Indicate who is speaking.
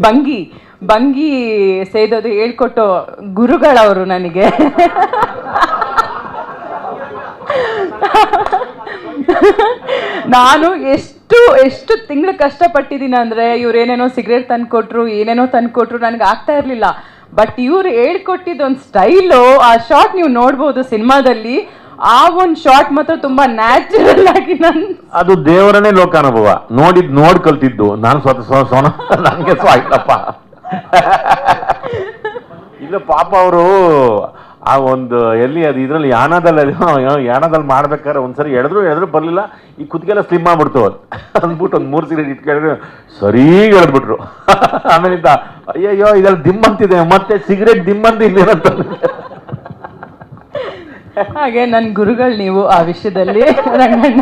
Speaker 1: ಬಂಗಿ ಬಂಗಿ ಸೇದೋದು ಹೇಳ್ಕೊಟ್ಟು ಗುರುಗಳವರು ನನಗೆ. ನಾನು ಎಷ್ಟು ತಿಂಗಳು ಕಷ್ಟಪಟ್ಟಿದ್ದೀನಿ ಅಂದರೆ, ಇವ್ರು ಏನೇನೋ ಸಿಗರೇಟ್ ತಂದುಕೊಟ್ರು, ಏನೇನೋ ತಂದುಕೊಟ್ರು, ನನಗೆ ಆಗ್ತಾ ಇರಲಿಲ್ಲ. ಬಟ್ ಇವ್ರು ಹೇಳ್ಕೊಟ್ಟಿದ್ದು ಒಂದು ಸ್ಟೈಲು, ಆ ಶಾರ್ಟ್ ನೀವು ನೋಡ್ಬೋದು ಸಿನಿಮಾದಲ್ಲಿ. ಆ ಒಂದು ಶಾರ್ಟ್ ಮಾತ್ರ ತುಂಬಾ ನ್ಯಾಚುರಲ್ ಆಗಿ
Speaker 2: ಅದು ದೇವರನ್ನೇ ಲೋಕಾನುಭವ ನೋಡ್ ಕಲ್ತಿದ್ದು. ನಾನು ಸೋನ ನನಗೆ ಆಯ್ತಪ್ಪ. ಇಲ್ಲ ಪಾಪ ಅವರು ಆ ಒಂದು ಎಲ್ಲಿ ಅದು ಇದ್ರಲ್ಲಿ ಯಾಣದಲ್ಲಿ ಮಾಡ್ಬೇಕಾದ್ರೆ ಒಂದ್ಸರಿ ಎಳೆದ್ರು ಬರ್ಲಿಲ್ಲ, ಈ ಕುತ್ತಿಗೆಲ್ಲ ಸ್ಲಿಮ್ ಆಗ್ಬಿಡ್ತು ಅಂದ್ಬಿಟ್ಟು ಒಂದು 3 ಸಿಗರೇಟ್ ಇಟ್ಕೊಂಡ್ರೆ ಸರಿ ಎಳೆದ್ಬಿಟ್ರು. ಆಮೇಲಿಂದ ಅಯ್ಯಯ್ಯೋ ಇದ್ರಲ್ಲಿ ದಿಮ್ಮಂತಿದೆ, ಮತ್ತೆ ಸಿಗರೇಟ್ ದಿಮ್ಮಂತ ಇನ್ನೇನಂತ.
Speaker 1: ಹಾಗೆ ನನ್ನ ಗುರುಗಳು ನೀವು ಆ ವಿಷಯದಲ್ಲಿ ರಂಗಣ್ಣ.